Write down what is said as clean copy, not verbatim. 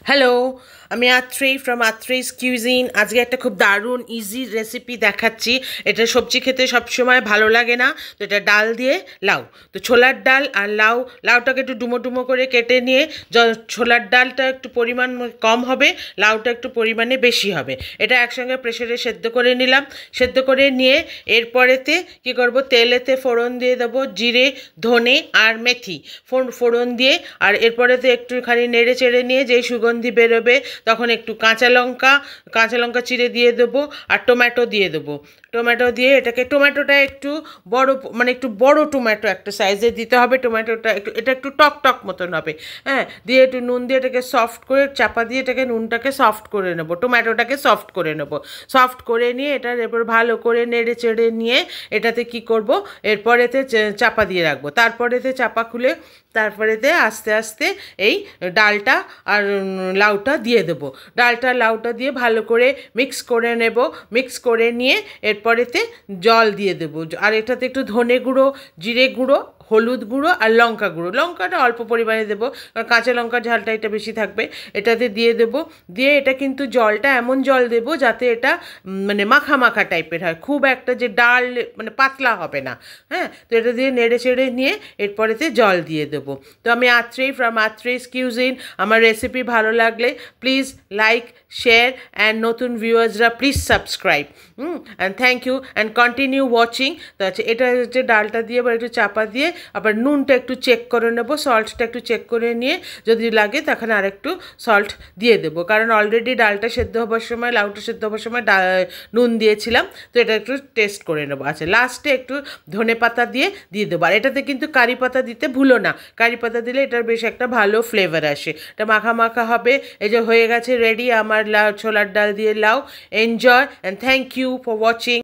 Hello, আমি Atrei from Atrei's cuisine. আজকে একটা খুব দারুণ ইজি রেসিপি দেখাচ্ছি। এটা সবজি খেতে সবসময় ভালো লাগে না, তো এটা ডাল দিয়ে লাউ। তো ছোলার ডাল আর লাউটাকে একটু ডুমো ডুমো করে কেটে নিয়ে, ছোলার ডালটা একটু পরিমাণ কম হবে, লাউটা একটু পরিমাণে বেশি হবে। এটা একসঙ্গে প্রেসারে সেদ্ধ করে নিলাম। সেদ্ধ করে নিয়ে এরপরেতে কী করব, তেলেতে ফোড়ন দিয়ে দেবো, জিরে, ধনে আর মেথি ফোড়ন দিয়ে, আর এরপরেতে একটুখানি নেড়ে চেড়ে নিয়ে যেই সুগন্ধি বেরোবে তখন একটু কাঁচা লঙ্কা চিড়ে দিয়ে দেবো, আর টমেটো দিয়ে দেবো। টমেটো দিয়ে টমেটোটা একটু বড়, মানে একটু বড় টমেটো একটা সাইজে দিতে হবে। টমেটোটা এটা একটু টক টক মতন হবে, হ্যাঁ। দিয়ে একটু নুন দিয়ে এটাকে সফট করে চাপা দিয়ে নুনটাকে সফট করে নেবো, টমেটোটাকে সফট করে নেবো। সফট করে নিয়ে এটার এরপর ভালো করে নেড়ে চেড়ে নিয়ে এটাতে কি করব, এরপরেতে চাপা দিয়ে রাখবো। তারপরেতে চাপা খুলে তারপরেতে আস্তে আস্তে এই ডালটা আর লাউটা দিয়ে দেবো। ডালটা লাউটা দিয়ে ভালো করে মিক্স করে নেব। মিক্স করে নিয়ে এরপরেতে জল দিয়ে দেবো। আর এটাতে একটু ধনে গুঁড়ো, জিরে গুঁড়ো, হলুদ গুঁড়ো আর লঙ্কা গুঁড়ো, লঙ্কাটা অল্প পরিমাণে দেবো কারণ কাঁচা লঙ্কার ঝালটা এটা বেশি থাকবে। এটাতে দিয়ে দেবো। দিয়ে এটা কিন্তু জলটা এমন জল দেবো যাতে এটা মানে মাখা মাখা টাইপের হয়, খুব একটা যে ডাল মানে পাতলা হবে না, হ্যাঁ। তো এটা দিয়ে নেড়ে চেড়ে নিয়ে এরপরেতে জল দিয়ে দেবো। তো আমি আত্রেই ফ্রম আত্রেইস কিউজিন। আমার রেসিপি ভালো লাগলে প্লিজ লাইক, শেয়ার অ্যান্ড নতুন ভিউয়ার্সরা please subscribe. And thank you and continue watching. তো আচ্ছা, এটা হচ্ছে ডালটা দিয়ে আবার একটু চাপা দিয়ে আবার নুনটা একটু চেক করে নেব, সল্টটা একটু চেক করে নিয়ে যদি লাগে তখন আর একটু সল্ট দিয়ে দেবো, কারণ অলরেডি ডালটা সেদ্ধ হবার সময়, লাউটা সেদ্ধ হবার সময় নুন দিয়েছিলাম। তো এটা একটু টেস্ট করে নেবো। আচ্ছা, লাস্টে একটু ধনে পাতা দিয়ে দেবো। আর এটাতে কিন্তু কারি পাতা দিতে ভুলো না, কারি পাতা দিলে এটার বেশ একটা ভালো ফ্লেভার আসে। এটা মাখা মাখা হবে। এই যে হয়ে গেছে রেডি আমার ছোলার ডাল দিয়ে লাউ। Enjoy and thank you for watching.